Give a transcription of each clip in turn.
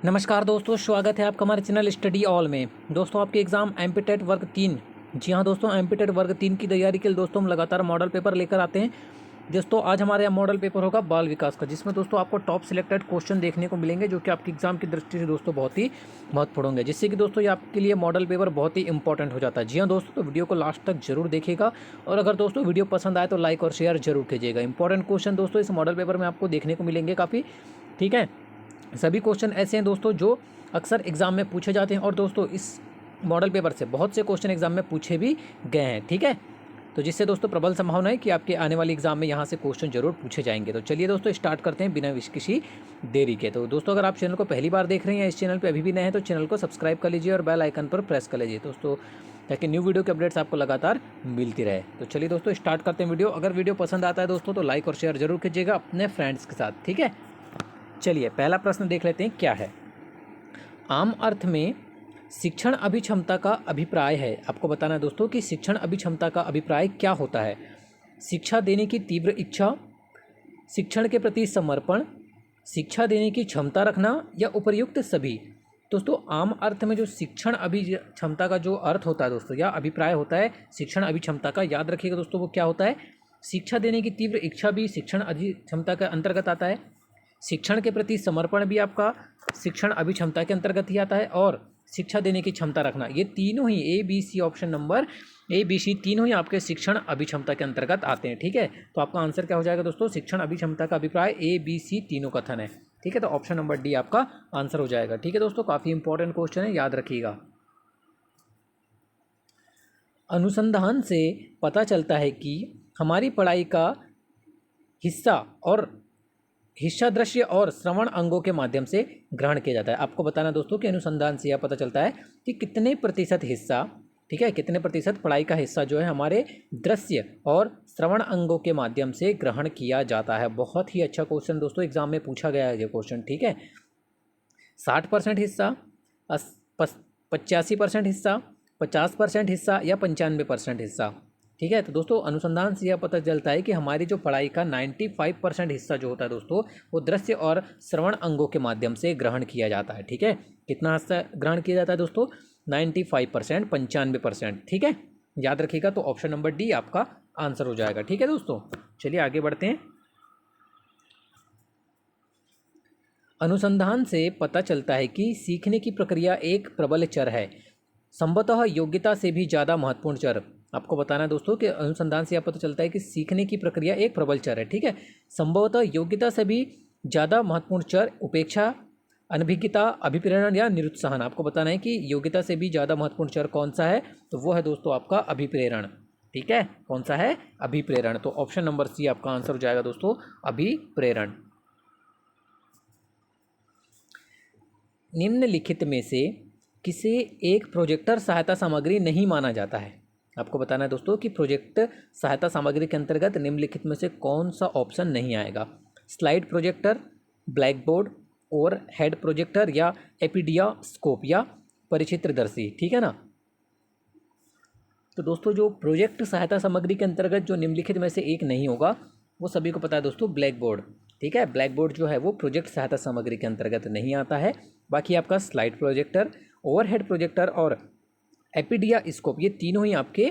नमस्कार दोस्तों, स्वागत है आपका हमारे चैनल स्टडी ऑल में। दोस्तों आपके एग्ज़ाम एमपीटेट वर्ग 3, जी हाँ दोस्तों, एमपीटेट वर्ग 3 की तैयारी के लिए दोस्तों हम लगातार मॉडल पेपर लेकर आते हैं। दोस्तों आज हमारे यहाँ मॉडल पेपर होगा बाल विकास का, जिसमें दोस्तों आपको टॉप सिलेक्टेड क्वेश्चन देखने को मिलेंगे जो कि आपके एग्जाम की दृष्टि से दोस्तों बहुत ही महत्वपूर्ण होंगे, जिससे कि दोस्तों ये आपके लिए मॉडल पेपर बहुत ही इंपॉर्टेंट हो जाता है। जी हाँ दोस्तों, तो वीडियो को लास्ट तक जरूर देखिएगा और अगर दोस्तों वीडियो पसंद आए तो लाइक और शेयर जरूर कीजिएगा। इंपॉर्टेंट क्वेश्चन दोस्तों इस मॉडल पेपर में आपको देखने को मिलेंगे काफ़ी, ठीक है। सभी क्वेश्चन ऐसे हैं दोस्तों जो अक्सर एग्जाम में पूछे जाते हैं और दोस्तों इस मॉडल पेपर से बहुत से क्वेश्चन एग्जाम में पूछे भी गए हैं, ठीक है। तो जिससे दोस्तों प्रबल संभावना है कि आपके आने वाली एग्जाम में यहाँ से क्वेश्चन जरूर पूछे जाएंगे। तो चलिए दोस्तों स्टार्ट करते हैं बिना किसी देरी के। तो दोस्तों अगर आप चैनल को पहली बार देख रहे हैं या इस चैनल पर अभी भी नए हैं तो चैनल को सब्सक्राइब कर लीजिए और बेल आइकन पर प्रेस कर लीजिए दोस्तों, ताकि न्यू वीडियो की अपडेट्स आपको लगातार मिलती रहे। तो चलिए दोस्तों स्टार्ट करते हैं वीडियो। अगर वीडियो पसंद आता है दोस्तों तो लाइक और शेयर जरूर कीजिएगा अपने फ्रेंड्स के साथ, ठीक है। चलिए पहला प्रश्न देख लेते हैं क्या है। आम अर्थ में शिक्षण अभिक्षमता का अभिप्राय है। आपको बताना है दोस्तों कि शिक्षण अभिक्षमता का अभिप्राय क्या होता है। शिक्षा देने की तीव्र इच्छा, शिक्षण के प्रति समर्पण, शिक्षा देने की क्षमता रखना या उपर्युक्त सभी। दोस्तों आम अर्थ में जो शिक्षण अभिक्षमता का जो अर्थ होता है दोस्तों या अभिप्राय होता है शिक्षण अभिक्षमता का, याद रखिएगा दोस्तों वो क्या होता है। शिक्षा देने की तीव्र इच्छा भी शिक्षण अभिक्षमता के अंतर्गत आता है, शिक्षण के प्रति समर्पण भी आपका शिक्षण अभिक्षमता के अंतर्गत ही आता है, और शिक्षा देने की क्षमता रखना, ये तीनों ही A B C option number A B C तीनों ही आपके शिक्षण अभिक्षमता के अंतर्गत आते हैं, ठीक है। तो आपका आंसर क्या हो जाएगा दोस्तों, शिक्षण अभिक्षमता का अभिप्राय ए बी सी तीनों कथन है, ठीक है। तो ऑप्शन नंबर डी आपका आंसर हो जाएगा, ठीक है दोस्तों। काफ़ी इंपॉर्टेंट क्वेश्चन है, याद रखिएगा। अनुसंधान से पता चलता है कि हमारी पढ़ाई का हिस्सा दृश्य और श्रवण अंगों के माध्यम से ग्रहण किया जाता है। आपको बताना दोस्तों कि अनुसंधान से यह पता चलता है कि कितने प्रतिशत हिस्सा, ठीक है, कितने प्रतिशत पढ़ाई का हिस्सा जो है हमारे दृश्य और श्रवण अंगों के माध्यम से ग्रहण किया जाता है। बहुत ही अच्छा क्वेश्चन दोस्तों, एग्जाम में पूछा गया है ये क्वेश्चन, ठीक है। 60% हिस्सा, 85% हिस्सा, 50% हिस्सा या 95% हिस्सा, ठीक है। तो दोस्तों अनुसंधान से यह पता चलता है कि हमारी जो पढ़ाई का 95% हिस्सा जो होता है दोस्तों वो दृश्य और श्रवण अंगों के माध्यम से ग्रहण किया जाता है, ठीक है। कितना हिस्सा ग्रहण किया जाता है दोस्तों, 95%, 95%, ठीक है। याद रखिएगा, तो ऑप्शन नंबर डी आपका आंसर हो जाएगा, ठीक है दोस्तों। चलिए आगे बढ़ते हैं। अनुसंधान से पता चलता है कि सीखने की प्रक्रिया एक प्रबल चर है, संभवतः योग्यता से भी ज़्यादा महत्वपूर्ण चर। आपको बताना है दोस्तों कि अनुसंधान से यह पता चलता है कि सीखने की प्रक्रिया एक प्रबल चर है, ठीक है। संभवतः योग्यता से भी ज़्यादा महत्वपूर्ण चर उपेक्षा, अनभिज्ञता, अभिप्रेरण या निरुत्साहन। आपको बताना है कि योग्यता से भी ज़्यादा महत्वपूर्ण चर कौन सा है, तो वो है दोस्तों आपका अभिप्रेरण, ठीक है। कौन सा है, अभिप्रेरण। तो ऑप्शन नंबर सी आपका आंसर हो जाएगा दोस्तों, अभिप्रेरण। निम्नलिखित में से किसे एक प्रोजेक्टर सहायता सामग्री नहीं माना जाता है। आपको बताना है दोस्तों कि प्रोजेक्ट सहायता सामग्री के अंतर्गत निम्नलिखित में से कौन सा ऑप्शन नहीं आएगा। स्लाइड प्रोजेक्टर, ब्लैक बोर्ड, और हेड प्रोजेक्टर या एपीडिया स्कोप या परिचित्रदर्शी, ठीक है ना। तो दोस्तों जो प्रोजेक्ट सहायता सामग्री के अंतर्गत जो निम्नलिखित में से एक नहीं होगा वो सभी को पता है दोस्तों, ब्लैक बोर्ड, ठीक है। ब्लैक बोर्ड जो है वो प्रोजेक्ट सहायता सामग्री के अंतर्गत नहीं आता है। बाकी आपका स्लाइड प्रोजेक्टर, ओवरहेड प्रोजेक्टर और एपीडिया स्कोप, ये तीनों ही आपके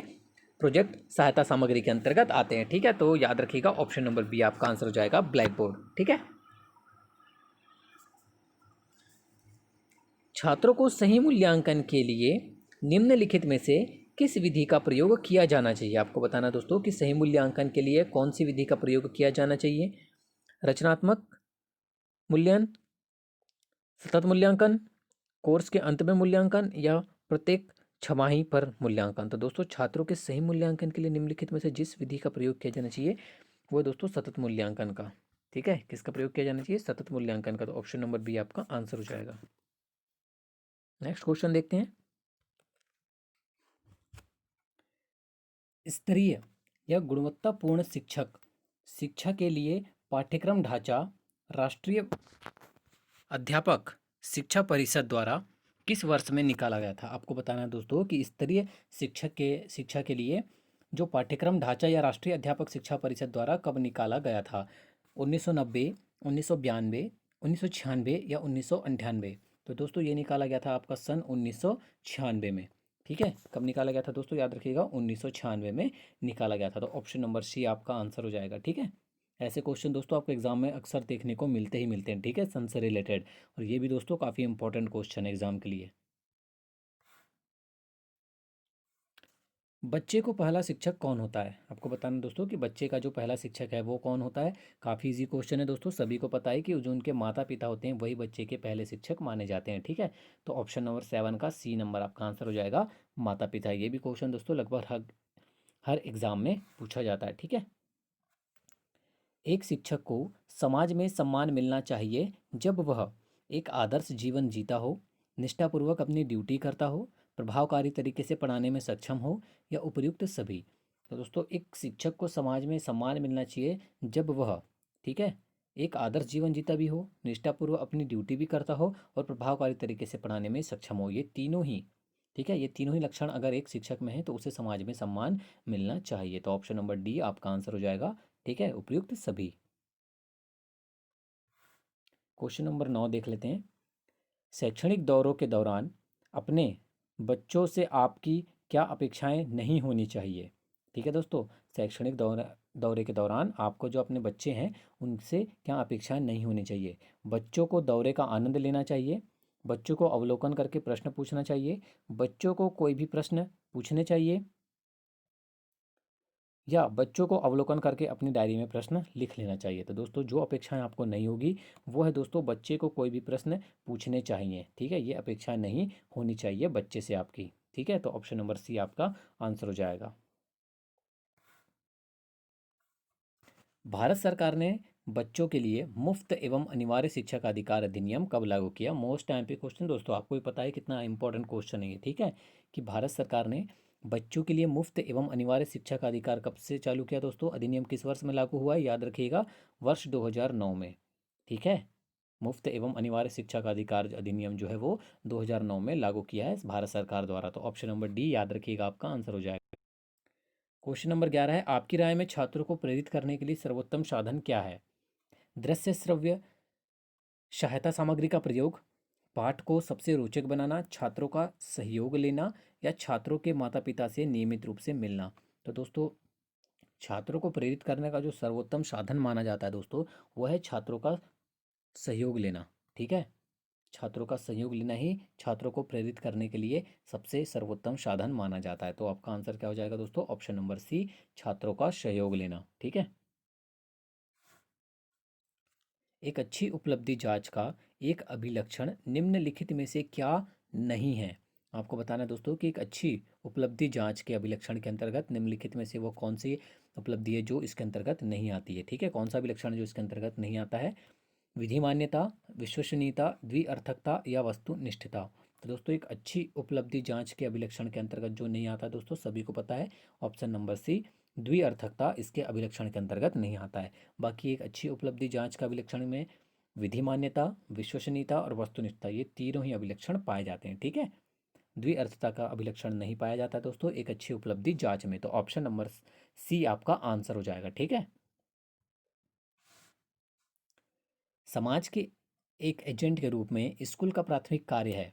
प्रोजेक्ट सहायता सामग्री के अंतर्गत आते हैं, ठीक है। तो याद रखिएगा ऑप्शन नंबर बी आपका आंसर हो जाएगा, ब्लैक बोर्ड, ठीक है। छात्रों को सही मूल्यांकन के लिए निम्नलिखित में से किस विधि का प्रयोग किया जाना चाहिए। आपको बताना दोस्तों कि सही मूल्यांकन के लिए कौन सी विधि का प्रयोग किया जाना चाहिए। रचनात्मक मूल्यांकन, सतत मूल्यांकन, कोर्स के अंत में मूल्यांकन या प्रत्येक छमाही पर मूल्यांकन। तो दोस्तों छात्रों के सही मूल्यांकन के लिए निम्नलिखित में से जिस विधि का प्रयोग किया जाना चाहिए वो है दोस्तों सतत मूल्यांकन का, ठीक है। किसका प्रयोग किया जाना चाहिए, सतत मूल्यांकन का। तो ऑप्शन नंबर बी आपका आंसर हो जाएगा। नेक्स्ट क्वेश्चन देखते हैं। स्तरीय या गुणवत्तापूर्ण शिक्षा के लिए पाठ्यक्रम ढांचा राष्ट्रीय अध्यापक शिक्षा परिषद द्वारा किस वर्ष में निकाला गया था। आपको बताना है दोस्तों कि स्तरीय शिक्षा के लिए जो पाठ्यक्रम ढांचा या राष्ट्रीय अध्यापक शिक्षा परिषद द्वारा कब निकाला गया था। 1990, 1992, 1996 या 1998। तो दोस्तों ये निकाला गया था आपका सन 1996 में। ठीक है, कब निकाला गया था दोस्तों, याद रखिएगा 1996 में निकाला गया था। तो ऑप्शन नंबर सी आपका आंसर हो जाएगा। ठीक है, ऐसे क्वेश्चन दोस्तों आपको एग्जाम में अक्सर देखने को मिलते ही मिलते हैं। ठीक है, सन से रिलेटेड, और ये भी दोस्तों काफ़ी इंपॉर्टेंट क्वेश्चन है एग्जाम के लिए। बच्चे को पहला शिक्षक कौन होता है? आपको बताना दोस्तों कि बच्चे का जो पहला शिक्षक है वो कौन होता है। काफ़ी इजी क्वेश्चन है दोस्तों, सभी को पता है कि जो उनके माता पिता होते हैं वही बच्चे के पहले शिक्षक माने जाते हैं। ठीक है, तो ऑप्शन नंबर 7 का सी नंबर आपका आंसर हो जाएगा, माता पिता। ये भी क्वेश्चन दोस्तों लगभग हर हर एग्जाम में पूछा जाता है। ठीक है, एक शिक्षक को समाज में सम्मान मिलना चाहिए जब वह एक आदर्श जीवन जीता हो, निष्ठापूर्वक अपनी ड्यूटी करता हो, प्रभावकारी तरीके से पढ़ाने में सक्षम हो, या उपयुक्त सभी। तो दोस्तों एक शिक्षक को समाज में सम्मान मिलना चाहिए जब वह, ठीक है, एक आदर्श जीवन जीता भी हो, निष्ठापूर्वक अपनी ड्यूटी भी करता हो, और प्रभावकारी तरीके से पढ़ाने में सक्षम हो। ये तीनों ही, ठीक है, ये तीनों ही लक्षण अगर एक शिक्षक में है तो उसे समाज में सम्मान मिलना चाहिए। तो ऑप्शन नंबर डी आपका आंसर हो जाएगा। ठीक है, उपयुक्त सभी। क्वेश्चन नंबर 9 देख लेते हैं। शैक्षणिक दौरों के दौरान अपने बच्चों से आपकी क्या अपेक्षाएं नहीं होनी चाहिए? ठीक है दोस्तों, शैक्षणिक दौरे के दौरान आपको जो अपने बच्चे हैं उनसे क्या अपेक्षाएं नहीं होनी चाहिए? बच्चों को दौरे का आनंद लेना चाहिए, बच्चों को अवलोकन करके प्रश्न पूछना चाहिए, बच्चों को कोई भी प्रश्न पूछने चाहिए, या बच्चों को अवलोकन करके अपनी डायरी में प्रश्न लिख लेना चाहिए। तो दोस्तों जो अपेक्षाएं आपको नहीं होगी वो है दोस्तों, बच्चे को कोई भी प्रश्न पूछने चाहिए। ठीक है, ये अपेक्षा नहीं होनी चाहिए बच्चे से आपकी। ठीक है, तो ऑप्शन नंबर सी आपका आंसर हो जाएगा। भारत सरकार ने बच्चों के लिए मुफ्त एवं अनिवार्य शिक्षा का अधिकार अधिनियम कब लागू किया? मोस्ट टाइम पे क्वेश्चन दोस्तों, आपको भी पता है कितना इंपॉर्टेंट क्वेश्चन है ये। ठीक है, कि भारत सरकार ने बच्चों के लिए मुफ्त एवं अनिवार्य शिक्षा का अधिकार कब से चालू किया दोस्तों? अधिनियम किस वर्ष में लागू हुआ है? याद रखिएगा, वर्ष 2009 में। ठीक है, मुफ्त एवं अनिवार्य शिक्षा का अधिकार अधिनियम जो है वो 2009 में लागू किया है भारत सरकार द्वारा। तो ऑप्शन नंबर डी याद रखिएगा, आपका आंसर हो जाएगा। क्वेश्चन नंबर 11 है, आपकी राय में छात्रों को प्रेरित करने के लिए सर्वोत्तम साधन क्या है? दृश्य श्रव्य सहायता सामग्री का प्रयोग, पाठ को सबसे रोचक बनाना, छात्रों का सहयोग लेना, या छात्रों के माता पिता से नियमित रूप से मिलना। तो दोस्तों छात्रों को प्रेरित करने का जो सर्वोत्तम साधन माना जाता है दोस्तों, वह है छात्रों का सहयोग लेना। ठीक है, छात्रों का सहयोग लेना ही छात्रों को प्रेरित करने के लिए सबसे सर्वोत्तम साधन माना जाता है। तो आपका आंसर क्या हो जाएगा दोस्तों? ऑप्शन नंबर सी, छात्रों का सहयोग लेना। ठीक है, एक अच्छी उपलब्धि जांच का एक अभिलक्षण निम्नलिखित में से क्या नहीं है? आपको बताना है दोस्तों कि एक अच्छी उपलब्धि जांच के अभिलक्षण के अंतर्गत निम्नलिखित में से वो कौन सी उपलब्धि है जो इसके अंतर्गत नहीं आती है। ठीक है, कौन सा अभिलक्षण है जो इसके अंतर्गत नहीं आता है? विधि मान्यता, विश्वसनीयता, द्विअर्थकता, या वस्तुनिष्ठता। तो दोस्तों एक अच्छी उपलब्धि जांच के अभिलक्षण के अंतर्गत जो नहीं आता दोस्तों, सभी को पता है, ऑप्शन नंबर सी, द्विअर्थकता इसके अभिलक्षण के अंतर्गत नहीं आता है। बाकी एक अच्छी उपलब्धि जांच का अभिलक्षण में विधि मान्यता, विश्वसनीयता और वस्तुनिष्ठता, ये तीनों ही अभिलक्षण पाए जाते हैं। ठीक है, द्विअर्थता का अभिलक्षण नहीं पाया जाता दोस्तों एक अच्छी उपलब्धि जांच में। तो ऑप्शन नंबर सी आपका आंसर हो जाएगा। ठीक है, समाज के एक एजेंट के रूप में स्कूल का प्राथमिक कार्य है।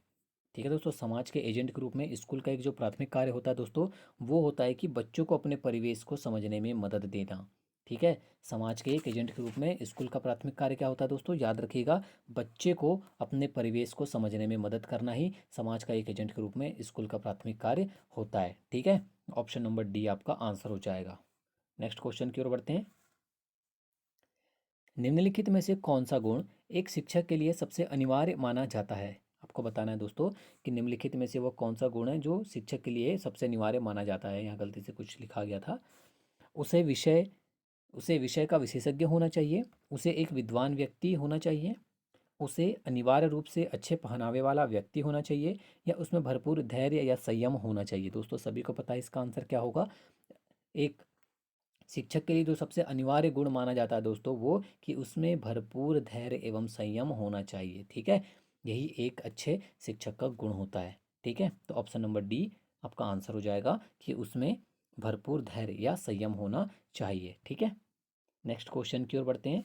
ठीक है दोस्तों, समाज के एजेंट के रूप में स्कूल का एक जो प्राथमिक कार्य होता है दोस्तों, वो होता है कि बच्चों को अपने परिवेश को समझने में मदद देना। ठीक है, समाज के एक एजेंट के रूप में स्कूल का प्राथमिक कार्य क्या होता है दोस्तों? याद रखिएगा, बच्चे को अपने परिवेश को समझने में मदद करना ही समाज का एक एजेंट के रूप में स्कूल का प्राथमिक कार्य होता है। ठीक है, ऑप्शन नंबर डी आपका आंसर हो जाएगा। नेक्स्ट क्वेश्चन की ओर बढ़ते हैं। निम्नलिखित में से कौन सा गुण एक शिक्षक के लिए सबसे अनिवार्य माना जाता है? आपको बताना है दोस्तों कि निम्नलिखित में से वो कौन सा गुण है जो शिक्षक के लिए सबसे अनिवार्य माना जाता है। यहाँ गलती से कुछ लिखा गया था। उसे विषय उसे विषय का विशेषज्ञ होना चाहिए, उसे एक विद्वान व्यक्ति होना चाहिए, उसे अनिवार्य रूप से अच्छे पहनावे वाला व्यक्ति होना चाहिए, या उसमें भरपूर धैर्य या संयम होना चाहिए। दोस्तों सभी को पता है इसका आंसर क्या होगा। एक शिक्षक के लिए जो सबसे अनिवार्य गुण माना जाता है दोस्तों, वो कि उसमें भरपूर धैर्य एवं संयम होना चाहिए। ठीक है, यही एक अच्छे शिक्षक का गुण होता है। ठीक है, तो ऑप्शन नंबर डी आपका आंसर हो जाएगा कि उसमें भरपूर धैर्य या संयम होना चाहिए। ठीक है, नेक्स्ट क्वेश्चन की ओर बढ़ते हैं।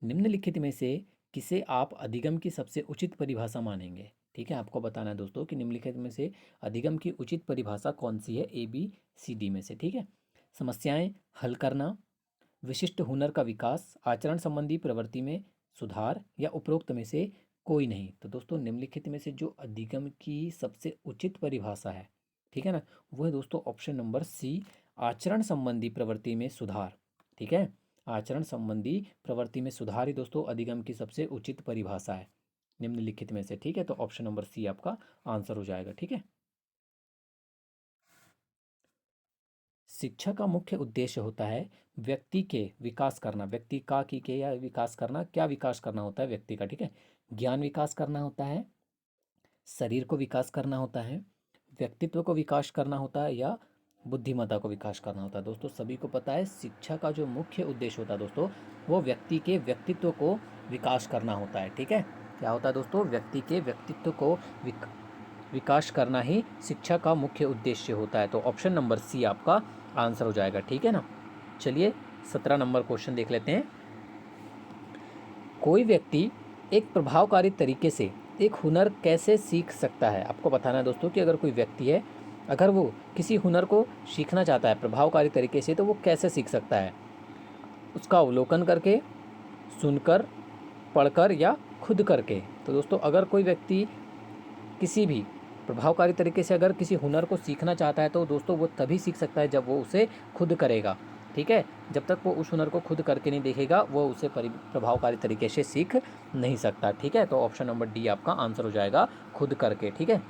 निम्नलिखित में से किसे आप अधिगम की सबसे उचित परिभाषा मानेंगे। ठीक है, आपको बताना है दोस्तों कि निम्नलिखित में से अधिगम की उचित परिभाषा कौन सी है, ABCD में से। ठीक है, समस्याएं हल करना, विशिष्ट हुनर का विकास, आचरण संबंधी प्रवृत्ति में सुधार, या उपरोक्त में से कोई नहीं। तो दोस्तों निम्नलिखित में से जो अधिगम की सबसे उचित परिभाषा है, ठीक है ना, वो है दोस्तों ऑप्शन नंबर सी, आचरण संबंधी प्रवृत्ति में सुधार। ठीक है, आचरण संबंधी प्रवृत्ति में सुधार ही दोस्तों अधिगम की सबसे उचित परिभाषा है निम्नलिखित में से। ठीक है, तो ऑप्शन नंबर सी आपका आंसर हो जाएगा। ठीक है, शिक्षा का मुख्य उद्देश्य होता है व्यक्ति के विकास करना, व्यक्ति का की के या विकास करना, क्या विकास करना होता है व्यक्ति का। ठीक है, ज्ञान विकास करना होता है, शरीर को विकास करना होता है, व्यक्तित्व को विकास करना होता है, या बुद्धिमत्ता को विकास करना होता है। दोस्तों सभी को पता है शिक्षा का जो मुख्य उद्देश्य होता है दोस्तों, वो व्यक्ति के व्यक्तित्व को विकास करना होता है। ठीक है, क्या होता है दोस्तों, व्यक्ति के व्यक्तित्व को विकास करना ही शिक्षा का मुख्य उद्देश्य होता है। तो ऑप्शन नंबर सी आपका आंसर हो जाएगा। ठीक है ना, चलिए 17 नंबर क्वेश्चन देख लेते हैं। कोई व्यक्ति एक प्रभावकारी तरीके से एक हुनर कैसे सीख सकता है। आपको बताना है दोस्तों कि अगर कोई व्यक्ति है, अगर वो किसी हुनर को सीखना चाहता है प्रभावकारी तरीके से, तो वो कैसे सीख सकता है। उसका अवलोकन करके, सुनकर, पढ़कर, या खुद करके। तो दोस्तों अगर कोई व्यक्ति किसी भी प्रभावकारी तरीके से अगर किसी हुनर को सीखना चाहता है, तो दोस्तों वो तभी सीख सकता है जब वो उसे खुद करेगा। ठीक है, जब तक वो उस हुनर को खुद करके नहीं देखेगा, वो उसे प्रभावकारी तरीके से सीख नहीं सकता। ठीक है, तो ऑप्शन नंबर डी आपका आंसर हो जाएगा, खुद करके। ठीक है,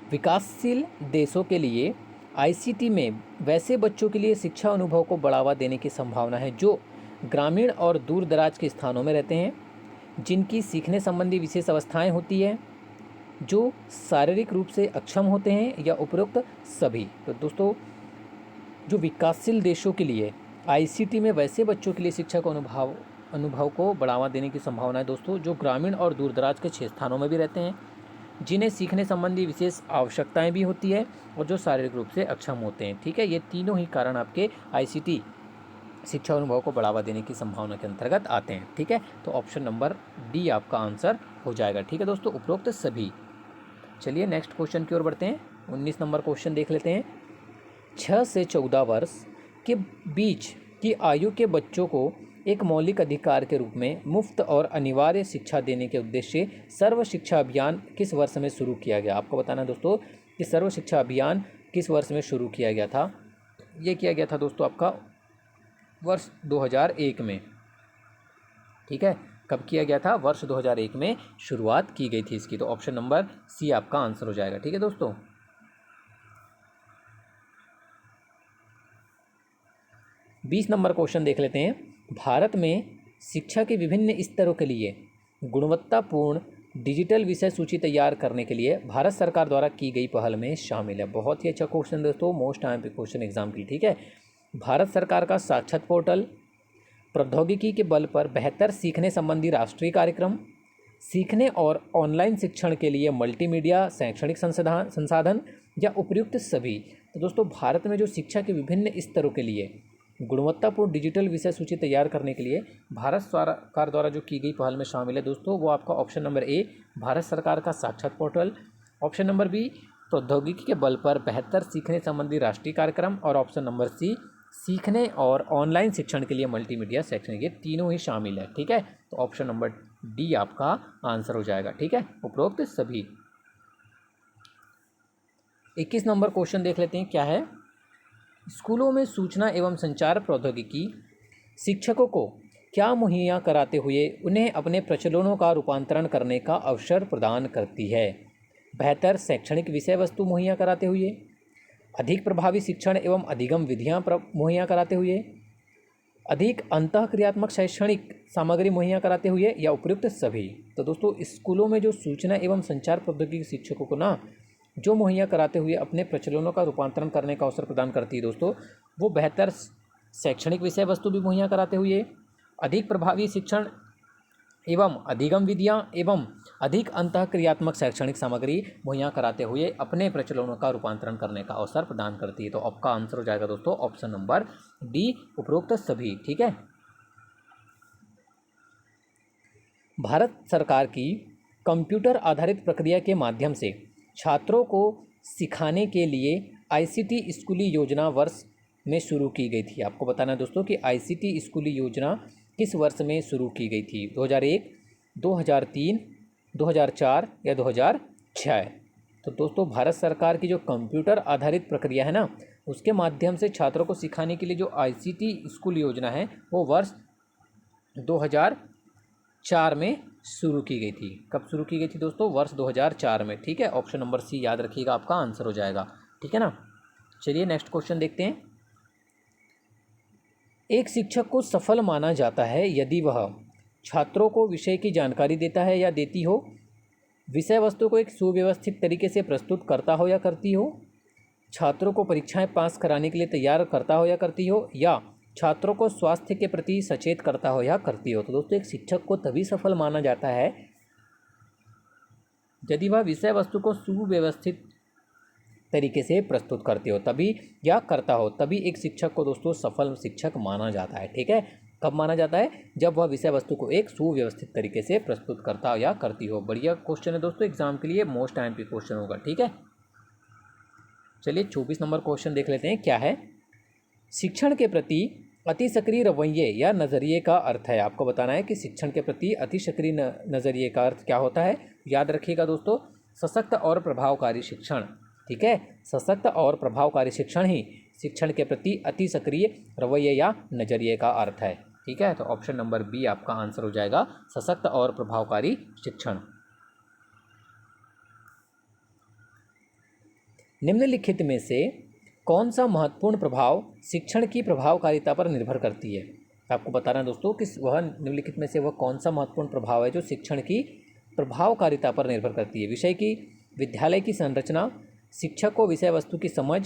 विकासशील देशों के लिए ICT में वैसे बच्चों के लिए शिक्षा अनुभव को बढ़ावा देने की संभावना है जो ग्रामीण और दूर दराज के स्थानों में रहते हैं, जिनकी सीखने संबंधी विशेष अवस्थाएं होती है, जो शारीरिक रूप से अक्षम होते हैं, या उपरोक्त सभी। तो दोस्तों जो विकासशील देशों के लिए ICT में वैसे बच्चों के लिए शिक्षा को अनुभव को बढ़ावा देने की संभावना है दोस्तों जो ग्रामीण और दूरदराज के स्थानों में भी रहते हैं, जिन्हें सीखने संबंधी विशेष आवश्यकताएं भी होती है, और जो शारीरिक रूप से अक्षम होते हैं। ठीक है, ये तीनों ही कारण आपके ICT शिक्षा अनुभव को बढ़ावा देने की संभावना के अंतर्गत आते हैं। ठीक है, तो ऑप्शन नंबर डी आपका आंसर हो जाएगा। ठीक है दोस्तों, उपरोक्त सभी। चलिए नेक्स्ट क्वेश्चन की ओर बढ़ते हैं। 19 नंबर क्वेश्चन देख लेते हैं। 6 से 14 वर्ष के बीच की आयु के बच्चों को एक मौलिक अधिकार के रूप में मुफ्त और अनिवार्य शिक्षा देने के उद्देश्य से सर्व शिक्षा अभियान किस वर्ष में शुरू किया गया। आपको बताना है दोस्तों कि सर्व शिक्षा अभियान किस वर्ष में शुरू किया गया था। ये किया गया था दोस्तों आपका वर्ष 2001 में। ठीक है, कब किया गया था, वर्ष 2001 में शुरुआत की गई थी इसकी। तो ऑप्शन नंबर सी आपका आंसर हो जाएगा। ठीक है दोस्तों, 20 नंबर क्वेश्चन देख लेते हैं। भारत में शिक्षा के विभिन्न स्तरों के लिए गुणवत्तापूर्ण डिजिटल विषय सूची तैयार करने के लिए भारत सरकार द्वारा की गई पहल में शामिल है। बहुत ही अच्छा क्वेश्चन दोस्तों, मोस्ट टाइम पे क्वेश्चन एग्जाम के लिए। ठीक है, भारत सरकार का साक्षात पोर्टल, प्रौद्योगिकी के बल पर बेहतर सीखने संबंधी राष्ट्रीय कार्यक्रम, सीखने और ऑनलाइन शिक्षण के लिए मल्टीमीडिया शैक्षणिक संसाधन, या उपयुक्त सभी। तो दोस्तों भारत में जो शिक्षा के विभिन्न स्तरों के लिए गुणवत्तापूर्ण डिजिटल विषय सूची तैयार करने के लिए भारत सरकार द्वारा जो की गई पहल में शामिल है दोस्तों, वो आपका ऑप्शन नंबर ए भारत सरकार का साक्षात पोर्टल, ऑप्शन नंबर बी प्रौद्योगिकी के बल पर बेहतर सीखने संबंधी राष्ट्रीय कार्यक्रम, और ऑप्शन नंबर सी सीखने और ऑनलाइन शिक्षण के लिए मल्टीमीडिया शैक्षणिक। ये तीनों ही शामिल है। ठीक है, तो ऑप्शन नंबर डी आपका आंसर हो जाएगा। ठीक है, उपरोक्त सभी। 21 नंबर क्वेश्चन देख लेते हैं, क्या है। स्कूलों में सूचना एवं संचार प्रौद्योगिकी शिक्षकों को क्या मुहैया कराते हुए उन्हें अपने प्रचलनों का रूपांतरण करने का अवसर प्रदान करती है। बेहतर शैक्षणिक विषय वस्तु मुहैया कराते हुए, अधिक प्रभावी शिक्षण एवं अधिगम विधियाँ मुहैया कराते हुए, अधिक अंतःक्रियात्मक शैक्षणिक सामग्री मुहैया कराते हुए, या उपयुक्त सभी। तो दोस्तों स्कूलों में जो सूचना एवं संचार प्रौद्योगिकी शिक्षकों को ना जो मुहैया कराते हुए अपने प्रचलनों का रूपांतरण करने का अवसर प्रदान करती है दोस्तों, वो बेहतर शैक्षणिक विषय वस्तु भी मुहैया कराते हुए, अधिक प्रभावी शिक्षण एवं अधिगम विधियाँ एवं अधिक अंतःक्रियात्मक शैक्षणिक सामग्री मुहैया कराते हुए अपने प्रचलनों का रूपांतरण करने का अवसर प्रदान करती है। तो आपका आंसर हो जाएगा दोस्तों ऑप्शन नंबर डी, उपरोक्त सभी। ठीक है, भारत सरकार की कंप्यूटर आधारित प्रक्रिया के माध्यम से छात्रों को सिखाने के लिए आईसीटी स्कूली योजना वर्ष में शुरू की गई थी। आपको बताना है दोस्तों कि आईसीटी स्कूली योजना किस वर्ष में शुरू की गई थी, 2001, 2003, 2004 या 2006। तो दोस्तों भारत सरकार की जो कंप्यूटर आधारित प्रक्रिया है ना, उसके माध्यम से छात्रों को सिखाने के लिए जो आईसीटी स्कूल योजना है वो वर्ष 2004 में शुरू की गई थी। कब शुरू की गई थी दोस्तों? वर्ष 2004 में। ठीक है, ऑप्शन नंबर सी याद रखिएगा, आपका आंसर हो जाएगा। ठीक है ना। चलिए नेक्स्ट क्वेश्चन देखते हैं। एक शिक्षक को सफल माना जाता है यदि वह छात्रों को विषय की जानकारी देता है या देती हो, विषय वस्तु को एक सुव्यवस्थित तरीके से प्रस्तुत करता हो या करती हो, छात्रों को परीक्षाएं पास कराने के लिए तैयार करता हो या करती हो, या छात्रों को स्वास्थ्य के प्रति सचेत करता हो या करती हो। तो दोस्तों एक शिक्षक को तभी सफल माना जाता है यदि वह विषय वस्तु को सुव्यवस्थित तरीके से प्रस्तुत करते हो तभी, या करता हो तभी एक शिक्षक को दोस्तों सफल शिक्षक माना जाता है। ठीक है, कब माना जाता है? जब वह विषय वस्तु को एक सुव्यवस्थित तरीके से प्रस्तुत करता हो या करती हो। बढ़िया क्वेश्चन है दोस्तों, एग्जाम के लिए मोस्ट आईएमपी क्वेश्चन होगा। ठीक है, चलिए 24 नंबर क्वेश्चन देख लेते हैं, क्या है? शिक्षण के प्रति अति सक्रिय रवैये या नज़रिए का अर्थ है। आपको बताना है कि शिक्षण के प्रति अति सक्रिय नज़रिए का अर्थ क्या होता है। याद रखिएगा दोस्तों, सशक्त और प्रभावकारी शिक्षण। ठीक है, सशक्त और प्रभावकारी शिक्षण ही शिक्षण के प्रति अति सक्रिय रवैये या नज़रिए का अर्थ है। ठीक है, तो ऑप्शन नंबर बी आपका आंसर हो जाएगा, सशक्त और प्रभावकारी शिक्षण। निम्नलिखित में से कौन सा महत्वपूर्ण प्रभाव शिक्षण की प्रभावकारिता पर निर्भर करती है? आपको बताना है दोस्तों कि वह निम्नलिखित में से वह कौन सा महत्वपूर्ण प्रभाव है जो शिक्षण की प्रभावकारिता पर निर्भर करती है। विषय की, विद्यालय की संरचना, शिक्षक को विषय वस्तु की समझ,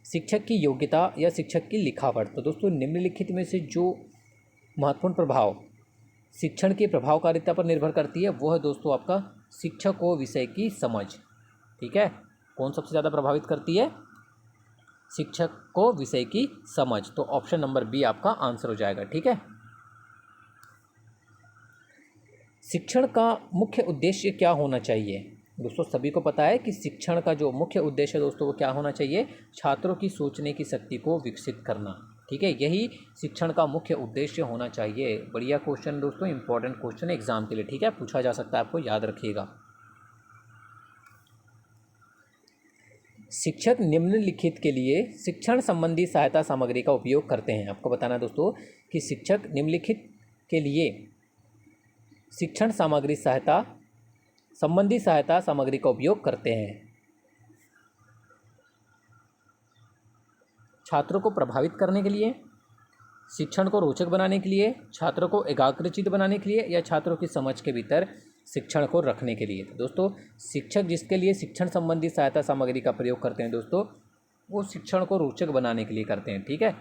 शिक्षक की योग्यता या शिक्षक की लिखावट। तो दोस्तों निम्नलिखित में से जो महत्वपूर्ण प्रभाव शिक्षण की प्रभावकारिता पर निर्भर करती है वो है दोस्तों आपका शिक्षक को विषय की समझ। ठीक है, कौन सबसे ज़्यादा प्रभावित करती है? शिक्षक को विषय की समझ। तो ऑप्शन नंबर बी आपका आंसर हो जाएगा। ठीक है, शिक्षण का मुख्य उद्देश्य क्या होना चाहिए? दोस्तों सभी को पता है कि शिक्षण का जो मुख्य उद्देश्य है दोस्तों वो क्या होना चाहिए? छात्रों की सोचने की शक्ति को विकसित करना। ठीक है, यही शिक्षण का मुख्य उद्देश्य होना चाहिए। बढ़िया क्वेश्चन दोस्तों, इंपॉर्टेंट क्वेश्चन है एग्जाम के लिए। ठीक है, पूछा जा सकता है, आपको याद रखिएगा। शिक्षक निम्नलिखित के लिए शिक्षण संबंधी सहायता सामग्री का उपयोग करते हैं। आपको बताना है दोस्तों कि शिक्षक निम्नलिखित के लिए शिक्षण सामग्री संबंधी सहायता सामग्री का उपयोग करते हैं। छात्रों को प्रभावित करने के लिए, शिक्षण को रोचक बनाने के लिए, छात्रों को एकाग्रचित बनाने के लिए, या छात्रों की समझ के भीतर शिक्षण को रखने के लिए। तो दोस्तों शिक्षक जिसके लिए शिक्षण संबंधी सहायता सामग्री का प्रयोग करते हैं दोस्तों वो शिक्षण को रोचक बनाने के लिए करते हैं। ठीक है,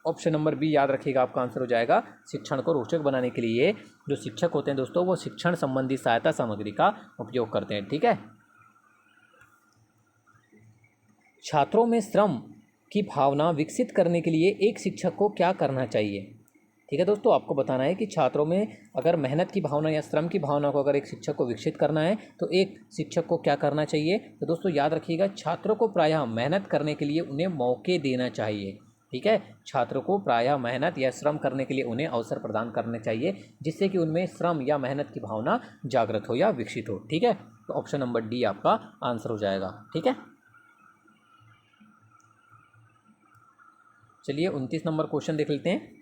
ऑप्शन नंबर बी याद रखिएगा, आपका आंसर हो जाएगा। शिक्षण को रोचक बनाने के लिए जो शिक्षक होते हैं दोस्तों वो शिक्षण संबंधी सहायता सामग्री का उपयोग करते हैं। ठीक है, छात्रों में श्रम की भावना विकसित करने के लिए एक शिक्षक को क्या करना चाहिए? ठीक है दोस्तों, आपको बताना है कि छात्रों में अगर मेहनत की भावना या श्रम की भावना को अगर एक शिक्षक को विकसित करना है तो एक शिक्षक को क्या करना चाहिए? तो दोस्तों याद रखिएगा, छात्रों को प्रायः मेहनत करने के लिए उन्हें मौके देना चाहिए। ठीक है, छात्रों को प्रायः मेहनत या श्रम करने के लिए उन्हें अवसर प्रदान करने चाहिए जिससे कि उनमें श्रम या मेहनत की भावना जागृत हो या विकसित हो। ठीक है, तो ऑप्शन नंबर डी आपका आंसर हो जाएगा। ठीक है, चलिए 29 नंबर क्वेश्चन देख लेते हैं।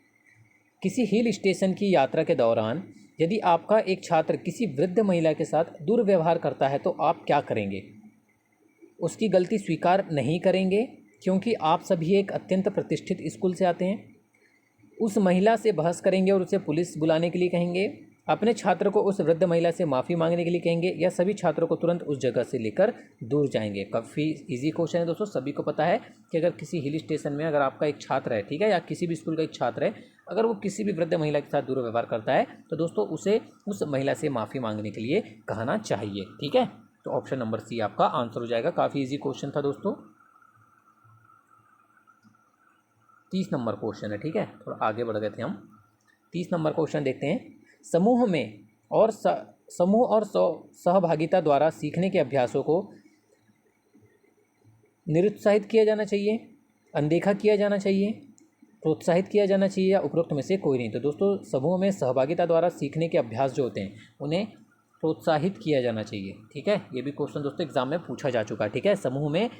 किसी हिल स्टेशन की यात्रा के दौरान यदि आपका एक छात्र किसी वृद्ध महिला के साथ दुर्व्यवहार करता है तो आप क्या करेंगे? उसकी गलती स्वीकार नहीं करेंगे क्योंकि आप सभी एक अत्यंत प्रतिष्ठित स्कूल से आते हैं, उस महिला से बहस करेंगे और उसे पुलिस बुलाने के लिए कहेंगे, अपने छात्र को उस वृद्ध महिला से माफ़ी मांगने के लिए कहेंगे, या सभी छात्रों को तुरंत उस जगह से लेकर दूर जाएंगे? काफ़ी इजी क्वेश्चन है दोस्तों, सभी को पता है कि अगर किसी हिल स्टेशन में अगर आपका एक छात्र है, ठीक है, या किसी भी स्कूल का एक छात्र है, अगर वो किसी भी वृद्ध महिला के साथ दुर्व्यवहार करता है तो दोस्तों उसे उस महिला से माफ़ी मांगने के लिए कहना चाहिए। ठीक है, तो ऑप्शन नंबर सी आपका आंसर हो जाएगा। काफ़ी इजी क्वेश्चन था दोस्तों। 30 नंबर क्वेश्चन है। ठीक है, थोड़ा आगे बढ़ गए थे हम। 30 नंबर क्वेश्चन देखते हैं। समूह में और समूह और सहभागिता द्वारा सीखने के अभ्यासों को निरुत्साहित किया जाना चाहिए, अनदेखा किया जाना चाहिए, प्रोत्साहित किया जाना चाहिए, या उपरोक्त में से कोई नहीं। तो दोस्तों समूह में सहभागिता द्वारा सीखने के अभ्यास जो होते हैं उन्हें प्रोत्साहित किया जाना चाहिए। ठीक है, ये भी क्वेश्चन दोस्तों एग्जाम में पूछा जा चुका है। ठीक है, समूह में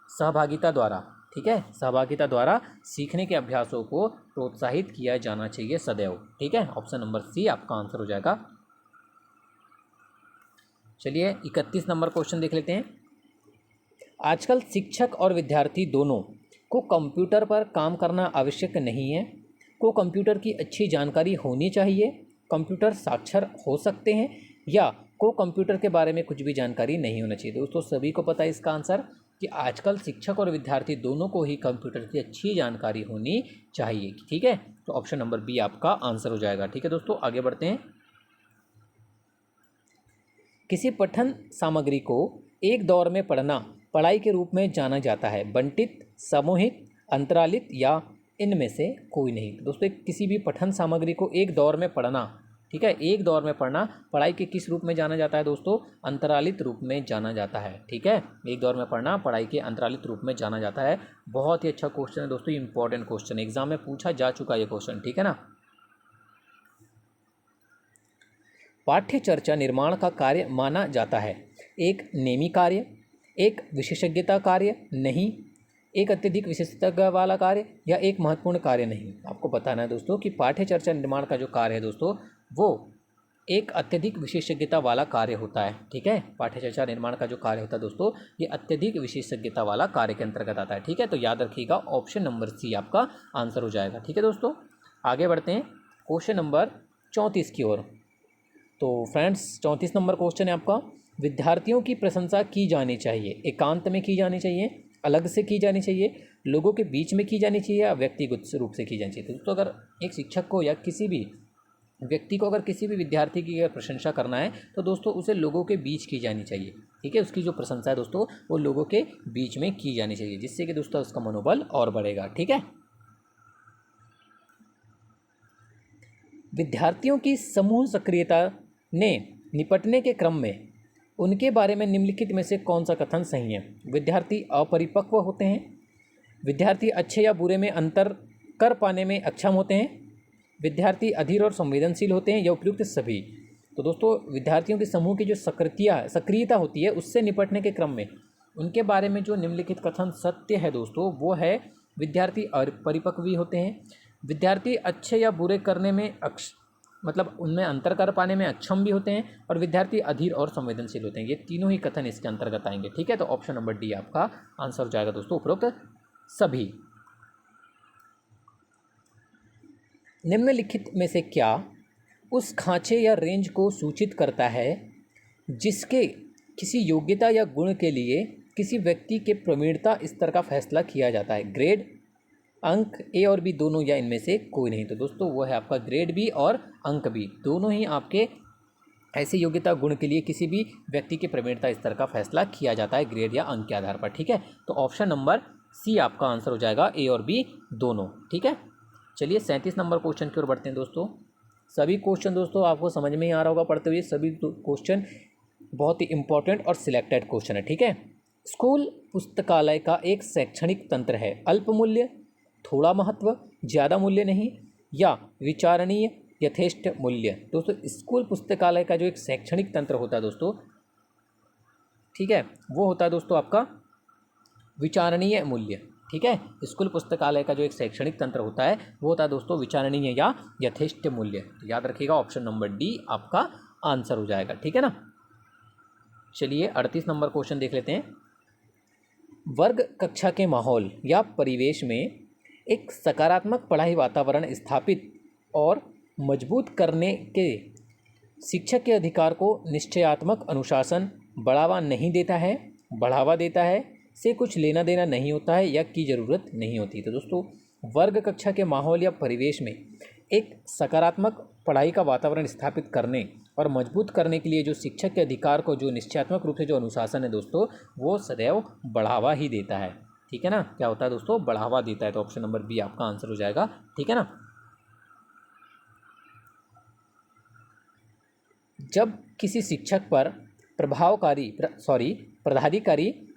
सहभागिता द्वारा, ठीक है, सहभागिता द्वारा सीखने के अभ्यासों को प्रोत्साहित किया जाना चाहिए सदैव। ठीक है, ऑप्शन नंबर सी आपका आंसर हो जाएगा। चलिए 31 नंबर क्वेश्चन देख लेते हैं। आजकल शिक्षक और विद्यार्थी दोनों को कंप्यूटर पर काम करना आवश्यक नहीं है, को कंप्यूटर की अच्छी जानकारी होनी चाहिए, कंप्यूटर साक्षर हो सकते हैं, या को कंप्यूटर के बारे में कुछ भी जानकारी नहीं होना चाहिए। दोस्तों सभी को पता है इसका आंसर कि आजकल शिक्षक और विद्यार्थी दोनों को ही कंप्यूटर की अच्छी जानकारी होनी चाहिए। ठीक है, तो ऑप्शन नंबर बी आपका आंसर हो जाएगा। ठीक है दोस्तों, आगे बढ़ते हैं। किसी पठन सामग्री को एक दौर में पढ़ना पढ़ाई के रूप में जाना जाता है, बंटित, सामूहिक, अंतरालित या इनमें से कोई नहीं। दोस्तों किसी भी पठन सामग्री को एक दौर में पढ़ना, ठीक है, एक दौर में पढ़ना पढ़ाई के किस रूप में जाना जाता है दोस्तों? अंतरालित रूप में जाना जाता है। ठीक है, एक दौर में पढ़ना पढ़ाई के अंतरालित रूप में जाना जाता है। बहुत ही अच्छा क्वेश्चन है दोस्तों, इंपॉर्टेंट क्वेश्चन, एग्जाम में पूछा जा चुका है ये क्वेश्चन। ठीक है ना। पाठ्य चर्चा निर्माण का कार्य माना जाता है, एक नेमी कार्य, एक विशेषज्ञता कार्य नहीं, एक अत्यधिक विशेषज्ञता वाला कार्य, या एक महत्वपूर्ण कार्य नहीं। आपको बताना है दोस्तों कि पाठ्य चर्चा निर्माण का जो कार्य है दोस्तों वो एक अत्यधिक विशेषज्ञता वाला कार्य होता है। ठीक है, पाठ्य चर्चा निर्माण का जो कार्य होता है दोस्तों ये अत्यधिक विशेषज्ञता वाला कार्य के अंतर्गत आता है। ठीक है, तो याद रखिएगा ऑप्शन नंबर सी आपका आंसर हो जाएगा। ठीक है दोस्तों, आगे बढ़ते हैं क्वेश्चन नंबर 34 की ओर। तो फ्रेंड्स 34 नंबर क्वेश्चन है आपका, विद्यार्थियों की प्रशंसा की जानी चाहिए, एकांत में की जानी चाहिए, अलग से की जानी चाहिए, लोगों के बीच में की जानी चाहिए, या व्यक्तिगत रूप से की जानी चाहिए। दोस्तों अगर एक शिक्षक को या किसी भी व्यक्ति को, अगर किसी भी विद्यार्थी की अगर प्रशंसा करना है तो दोस्तों उसे लोगों के बीच की जानी चाहिए। ठीक है, उसकी जो प्रशंसा है दोस्तों वो लोगों के बीच में की जानी चाहिए, जिससे कि दोस्तों उसका मनोबल और बढ़ेगा। ठीक है, विद्यार्थियों की समूह सक्रियता ने निपटने के क्रम में उनके बारे में निम्नलिखित में से कौन सा कथन सही है? विद्यार्थी अपरिपक्व होते हैं, विद्यार्थी अच्छे या बुरे में अंतर कर पाने में अक्षम होते हैं, विद्यार्थी अधीर और संवेदनशील होते हैं, या उपयुक्त सभी। तो दोस्तों विद्यार्थियों के समूह की जो सक्रियता होती है उससे निपटने के क्रम में उनके बारे में जो निम्नलिखित कथन सत्य है दोस्तों वो है, विद्यार्थी परिपक्व भी होते हैं, विद्यार्थी अच्छे या बुरे करने में मतलब उनमें अंतर कर पाने में अक्षम भी होते हैं, और विद्यार्थी अधीर और संवेदनशील होते हैं। ये तीनों ही कथन इसके अंतर्गत आएंगे। ठीक है, तो ऑप्शन नंबर डी आपका आंसर हो जाएगा दोस्तों, उपरोक्त सभी। निम्नलिखित में से क्या उस खांचे या रेंज को सूचित करता है जिसके किसी योग्यता या गुण के लिए किसी व्यक्ति के प्रवीणता स्तर का फैसला किया जाता है? ग्रेड, अंक, ए और बी दोनों, या इनमें से कोई नहीं। तो दोस्तों वो है आपका ग्रेड बी और अंक बी, दोनों ही आपके ऐसी योग्यता गुण के लिए किसी भी व्यक्ति के प्रवीणता स्तर का फैसला किया जाता है ग्रेड या अंक के आधार पर। ठीक है, तो ऑप्शन नंबर सी आपका आंसर हो जाएगा, ए और बी दोनों। ठीक है, चलिए 37 नंबर क्वेश्चन की ओर बढ़ते हैं दोस्तों। सभी क्वेश्चन दोस्तों आपको समझ में ही आ रहा होगा पढ़ते हुए, सभी क्वेश्चन बहुत ही इंपॉर्टेंट और सिलेक्टेड क्वेश्चन है। ठीक है, स्कूल पुस्तकालय का एक शैक्षणिक तंत्र है, अल्प मूल्य, थोड़ा महत्व, ज़्यादा मूल्य नहीं, या विचारणीय, यथेष्ट मूल्य। दोस्तों स्कूल पुस्तकालय का जो एक शैक्षणिक तंत्र होता है दोस्तों, ठीक है, वो होता है दोस्तों आपका विचारणीय मूल्य। ठीक है, स्कूल पुस्तकालय का जो एक शैक्षणिक तंत्र होता है वो होता है दोस्तों विचारणीय या यथेष्ट मूल्य। तो याद रखिएगा ऑप्शन नंबर डी आपका आंसर हो जाएगा। ठीक है ना। चलिए 38 नंबर क्वेश्चन देख लेते हैं। वर्ग कक्षा के माहौल या परिवेश में एक सकारात्मक पढ़ाई वातावरण स्थापित और मजबूत करने के शिक्षक के अधिकार को निश्चयात्मक अनुशासन बढ़ावा नहीं देता है, बढ़ावा देता है, से कुछ लेना देना नहीं होता है, या की ज़रूरत नहीं होती। तो दोस्तों वर्ग कक्षा के माहौल या परिवेश में एक सकारात्मक पढ़ाई का वातावरण स्थापित करने और मजबूत करने के लिए जो शिक्षक के अधिकार को जो निश्चयात्मक रूप से जो अनुशासन है दोस्तों वो सदैव बढ़ावा ही देता है। ठीक है ना, क्या होता है दोस्तों? बढ़ावा देता है। तो ऑप्शन नंबर बी आपका आंसर हो जाएगा। ठीक है ना। जब किसी शिक्षक पर प्राधिकारी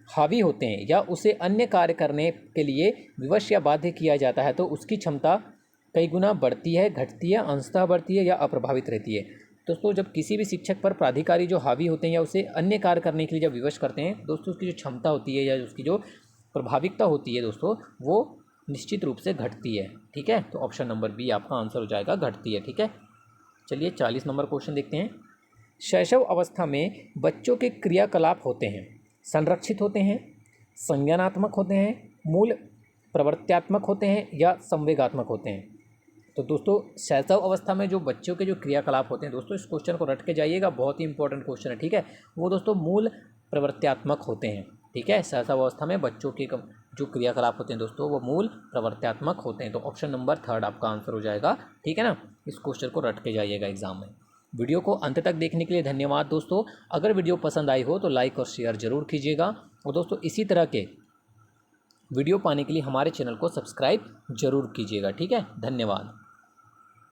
हावी होते हैं या उसे अन्य कार्य करने के लिए विवश या बाध्य किया जाता है तो उसकी क्षमता कई गुना बढ़ती है, घटती है, अंशतः बढ़ती है या अप्रभावित रहती है। दोस्तों जब किसी भी शिक्षक पर प्राधिकारी जो हावी होते हैं या उसे अन्य कार्य करने के लिए जब विवश करते हैं दोस्तों, उसकी जो क्षमता होती है या उसकी जो प्रभाविकता होती है दोस्तों, वो निश्चित रूप से घटती है। ठीक है, तो ऑप्शन नंबर बी आपका आंसर हो जाएगा, घटती है। ठीक है, चलिए 40 नंबर क्वेश्चन देखते हैं। शैशव अवस्था में बच्चों के क्रियाकलाप होते हैं, संरक्षित होते हैं, संज्ञानात्मक होते हैं, मूल प्रवृत्त्यात्मक होते हैं या संवेगात्मक होते हैं। तो दोस्तों शैशव अवस्था में जो बच्चों के जो क्रियाकलाप होते हैं दोस्तों, इस क्वेश्चन को रट के जाइएगा, बहुत ही इंपॉर्टेंट क्वेश्चन है। ठीक है, वो दोस्तों मूल प्रवृत्त्यात्मक होते हैं। ठीक है, शैशव अवस्था में बच्चों के जो क्रियाकलाप होते हैं दोस्तों, वो मूल प्रवृत्त्यात्मक होते हैं। तो ऑप्शन नंबर 3 आपका आंसर हो जाएगा। ठीक है ना, इस क्वेश्चन को रट के जाइएगा एग्जाम में। वीडियो को अंत तक देखने के लिए धन्यवाद दोस्तों। अगर वीडियो पसंद आई हो तो लाइक और शेयर ज़रूर कीजिएगा, और दोस्तों इसी तरह के वीडियो पाने के लिए हमारे चैनल को सब्सक्राइब जरूर कीजिएगा। ठीक है, धन्यवाद।